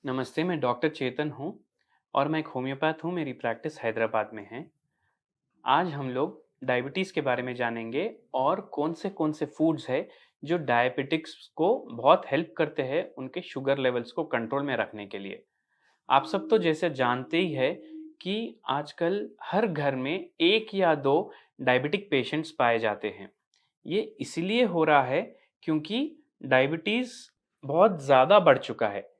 नमस्ते, मैं डॉक्टर चेतन हूँ और मैं एक होम्योपैथ हूँ, मेरी प्रैक्टिस हैदराबाद में है। आज हम लोग डायबिटीज़ के बारे में जानेंगे और कौन से फूड्स हैं जो डायबिटिक्स को बहुत हेल्प करते हैं उनके शुगर लेवल्स को कंट्रोल में रखने के लिए। आप सब तो जैसे जानते ही हैं कि आजकल हर घर में 1 या 2 डायबिटिक पेशेंट्स पाए जाते हैं। ये इसलिए हो रहा है क्योंकि डायबिटीज़ बहुत ज़्यादा बढ़ चुका है।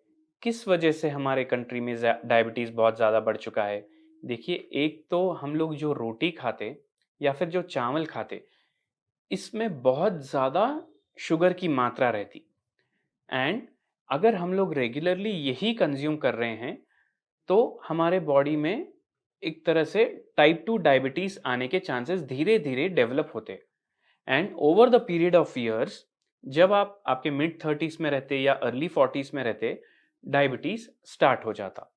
किस वजह से हमारे कंट्री में डायबिटीज़ बहुत ज़्यादा बढ़ चुका है? देखिए, एक तो हम लोग जो रोटी खाते या फिर जो चावल खाते, इसमें बहुत ज़्यादा शुगर की मात्रा रहती एंड अगर हम लोग रेगुलरली यही कंज़्यूम कर रहे हैं, तो हमारे बॉडी में एक तरह से टाइप 2 डायबिटीज़ आने के चांसेस धीरे-धीरे डेवलप होते हैं। And over the period of years जब आप आपके मिड 30s में रहते या अर्ली 40s में रहते, डायबिटीज़ स्टार्ट हो जाता।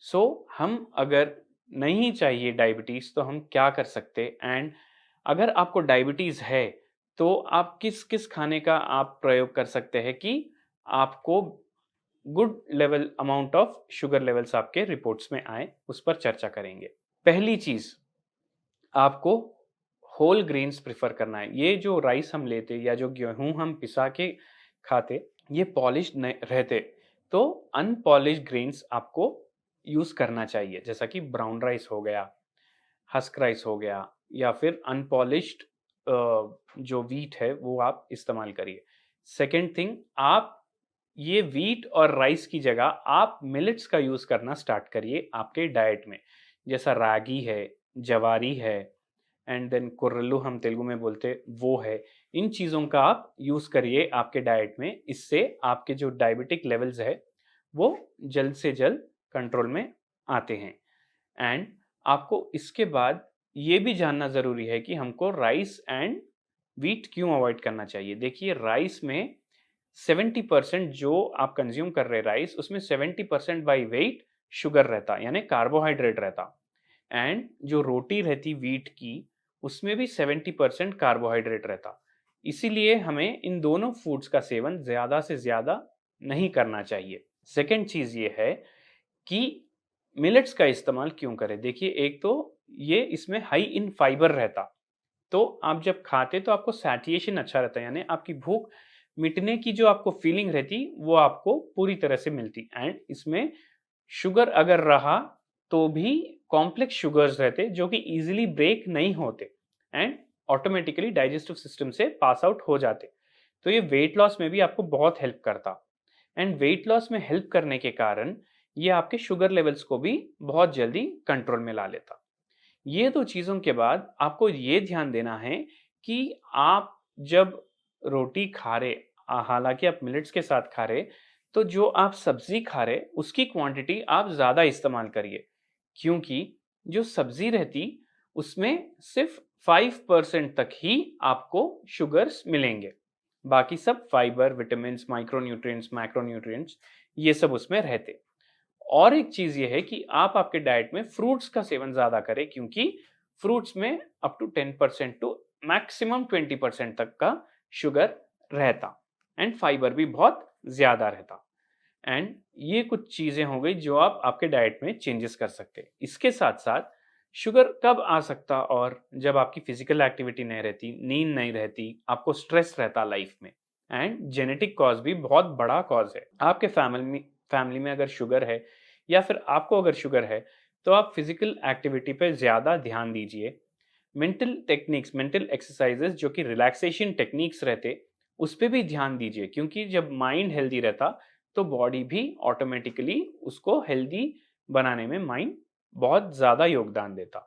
सो हम अगर नहीं चाहिए डायबिटीज़ तो हम क्या कर सकते एंड अगर आपको डायबिटीज़ है तो आप किस-किस खाने का आप प्रयोग कर सकते हैं कि आपको good level amount of sugar levels आपके रिपोर्ट्स में आए, उस पर चर्चा करेंगे। पहली चीज़, आपको होल ग्रेन्स प्रेफ़र करना है। ये जो राइस हम लेते या जो गेहूँ हम पिसा के खाते, ये पॉलिश्ड नहीं रहते, तो अनपॉलिश्ड ग्रेन्स आपको यूज़ करना चाहिए, जैसा कि ब्राउन राइस हो गया, हस्क राइस हो गया या फिर अनपॉलिश्ड जो व्हीट है, वो आप इस्तेमाल करिए। सेकंड थिंग, आप ये व्हीट और राइस की जगह आप मिलेट्स का यूज़ करना स्टार्ट करिए आपके डाइट में। जैसा रागी है, जवारी है एंड देन कोर्रेल्लू हम तेलुगु में बोलते हैं, वो है। इन चीज़ों का आप यूज़ करिए आपके डाइट में, इससे आपके जो डायबिटिक लेवल्स है, वो जल्द से जल्द कंट्रोल में आते हैं। एंड आपको इसके बाद ये भी जानना ज़रूरी है कि हमको राइस एंड व्हीट क्यों अवॉइड करना चाहिए। देखिए, राइस में 70% जो आप कंज्यूम कर रहे राइस, उसमें 70% बाय वेट शुगर रहता, यानी कार्बोहाइड्रेट रहता। एंड जो रोटी रहती व्हीट की, उसमें भी 70% कार्बोहाइड्रेट रहता। इसीलिए हमें इन दोनों फूड्स का सेवन ज़्यादा से ज़्यादा नहीं करना चाहिए। सेकंड चीज़ ये है कि मिलेट्स का इस्तेमाल क्यों करें? देखिए, एक तो ये इसमें हाई इन फाइबर रहता, तो आप जब खाते तो आपको सैटिएशन अच्छा रहता है, यानी आपकी भूख मिटने की जो आपको फीलिंग रहती, वो आपको पूरी तरह से मिलती एंड इसमें शुगर अगर रहा, तो भी कॉम्प्लेक्स शुगर्स रहते जो कि ईज़िली ब्रेक नहीं होते एंड ऑटोमैटिकली डाइजेस्टिव सिस्टम से पास आउट हो जाते। तो ये वेट लॉस में भी आपको बहुत हेल्प करता एंड वेट लॉस में हेल्प करने के कारण ये आपके शुगर लेवल्स को भी बहुत जल्दी कंट्रोल में ला लेता। ये 2 चीज़ों के बाद आपको ये ध्यान देना है कि आप जब रोटी खा रहे, हालाँकि आप मिलेट्स के साथ खा रहे, तो जो आप सब्ज़ी खा रहे, उसकी क्वांटिटी आप ज़्यादा इस्तेमाल करिए। क्योंकि जो सब्ज़ी रहती, उसमें सिर्फ़ 5% तक ही आपको शुगर्स मिलेंगे। बाकी सब फाइबर, विटामिन्स, माइक्रोन्यूट्रिएंट्स, मैक्रोन्यूट्रिएंट्स ये सब उसमें रहते। और एक चीज़ ये है कि आप आपके डाइट में फ्रूट्स का सेवन ज़्यादा करें, क्योंकि फ्रूट्स में अप टू 10% टू मैक्सिमम 20% तक का शुगर रहता एंड फाइबर भी बहुत ज़्यादा रहता। एंड ये कुछ चीज़ें हो गई जो आप आपके डाइट में चेंजेस कर सकते हैं। इसके साथ-साथ शुगर कब आ सकता, और जब आपकी फिजिकल एक्टिविटी नहीं रहती, नींद नहीं रहती, आपको स्ट्रेस रहता लाइफ में एंड जेनेटिक कॉज़ भी बहुत बड़ा कॉज़ है। आपके फैमिली में अगर शुगर है या फिर आपको अगर शुगर है, तो आप फिजिकल एक्टिविटी पे ज़्यादा ध्यान दीजिए। मेंटल टेक्निक्स, मेंटल एक्सरसाइजेस जो कि रिलैक्सेशन टेक्निक्स रहते, उस पे भी ध्यान दीजिए, क्योंकि जब माइंड हेल्दी रहता, तो बॉडी भी ऑटोमेटिकली उसको हेल्दी बनाने में माइंड बहुत ज़्यादा योगदान देता।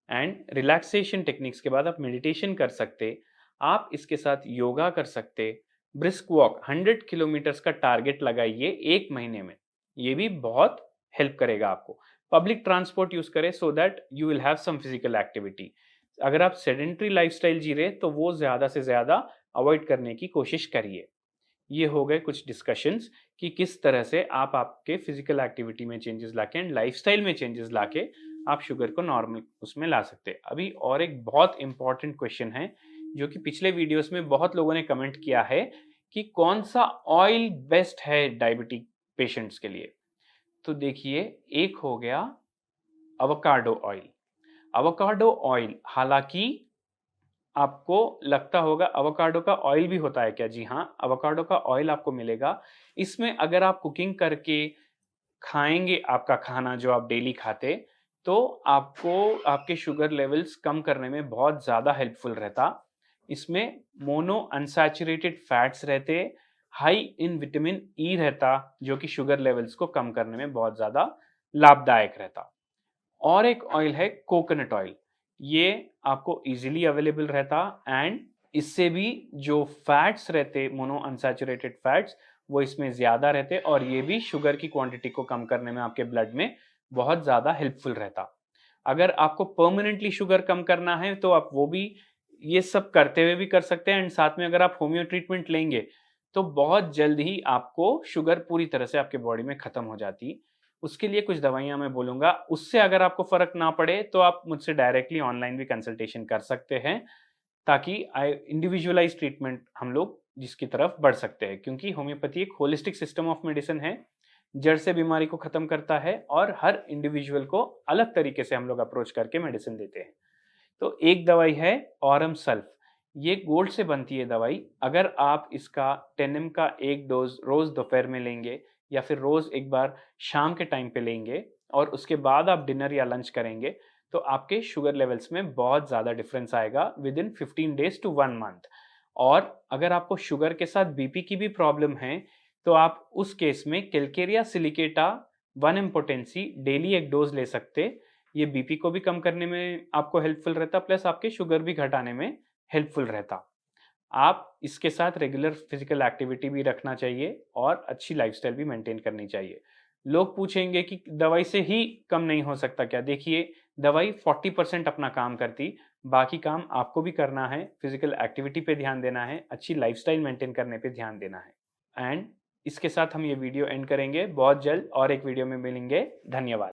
एंड रिलैक्सेशन टेक्निक्स के बाद आप मेडिटेशन कर सकते, आप इसके साथ योगा कर सकते, ब्रिस्क वॉक 100 किलोमीटर्स का टारगेट लगाइए 1 महीने में, ये भी बहुत हेल्प करेगा आपको। पब्लिक ट्रांसपोर्ट यूज़ करें so that you will have some physical activity. अगर आप सेडेंटरी लाइफ़स्टाइल जी रहे, तो वो ज़्यादा से ज़्यादा अवॉइड करने की कोशिश करिए। ये हो गए कुछ डिस्कशंस कि किस तरह से आप आपके फिजिकल एक्टिविटी में चेंजेस लाके एंड लाइफस्टाइल में चेंजेस लाके आप शुगर को नॉर्मल उसमें ला सकते हैं। अभी और एक बहुत इंपॉर्टेंट क्वेश्चन है जो कि पिछले वीडियोस में बहुत लोगों ने कमेंट किया है कि कौन सा ऑयल बेस्ट है डायबिटिक पेशेंट्स के लिए। तो देखिए, एक हो गया एवोकाडो ऑयल। एवोकाडो ऑयल, हालांकि आपको लगता होगा एवोकाडो का ऑयल भी होता है क्या? जी हाँ, एवोकाडो का ऑयल आपको मिलेगा। इसमें अगर आप कुकिंग करके खाएंगे आपका खाना जो आप डेली खाते, तो आपको आपके शुगर लेवल्स कम करने में बहुत ज़्यादा हेल्पफुल रहता। इसमें मोनो अनसैचुरेटेड फैट्स रहते, हाई इन विटामिन ई रहता, जो कि शुगर लेवल्स को कम करने में बहुत ज़्यादा लाभदायक रहता। और एक ऑयल है कोकोनट ऑयल। ये आपको इजीली अवेलेबल रहता एंड इससे भी जो फैट्स रहते, मोनो अनसैचुरेटेड फैट्स, वो इसमें ज़्यादा रहते और ये भी शुगर की क्वांटिटी को कम करने में आपके ब्लड में बहुत ज़्यादा हेल्पफुल रहता। अगर आपको परमानेंटली शुगर कम करना है तो आप वो भी ये सब करते हुए भी कर सकते हैं एंड साथ में अगर आप होम्यो ट्रीटमेंट लेंगे तो बहुत जल्द ही आपको शुगर पूरी तरह से आपके बॉडी में खत्म हो जाती। उसके लिए कुछ दवाइयाँ मैं बोलूँगा, उससे अगर आपको फ़र्क ना पड़े तो आप मुझसे डायरेक्टली ऑनलाइन भी कंसल्टेशन कर सकते हैं, ताकि इंडिविजुअलाइज़ ट्रीटमेंट हम लोग जिसकी तरफ बढ़ सकते हैं। क्योंकि होम्योपैथी एक होलिस्टिक सिस्टम ऑफ मेडिसिन है, जड़ से बीमारी को खत्म करता है और हर इंडिविजुअल को अलग तरीके से हम लोग अप्रोच करके मेडिसिन देते हैं। तो एक दवाई है ऑरम सल्फ, ये गोल्ड से बनती है दवाई। अगर आप इसका 10 mg का एक डोज रोज दोपहर में लेंगे या फिर रोज एक बार शाम के टाइम पे लेंगे और उसके बाद आप डिनर या लंच करेंगे, तो आपके शुगर लेवल्स में बहुत ज़्यादा डिफरेंस आएगा within 15 days to 1 month. और अगर आपको शुगर के साथ बीपी की भी प्रॉब्लम है, तो आप उस केस में कैलकेरिया सिलिकेटा 1 पोटेंसी डेली एक डोज ले सकते। ये बीपी को भी कम करने में आपको हेल्पफुल रहता, प्लस आपके शुगर भी घटाने में हेल्पफुल रहता। आप इसके साथ रेगुलर फिजिकल एक्टिविटी भी रखना चाहिए और अच्छी लाइफस्टाइल भी मेंटेन करनी चाहिए। लोग पूछेंगे कि दवाई से ही कम नहीं हो सकता क्या? देखिए, दवाई 40% अपना काम करती, बाकी काम आपको भी करना है, फिजिकल एक्टिविटी पे ध्यान देना है, अच्छी लाइफस्टाइल मेंटेन करने पे ध्यान देना है। एंड इसके साथ हम ये वीडियो एंड करेंगे। बहुत जल्द और एक वीडियो में मिलेंगे। धन्यवाद।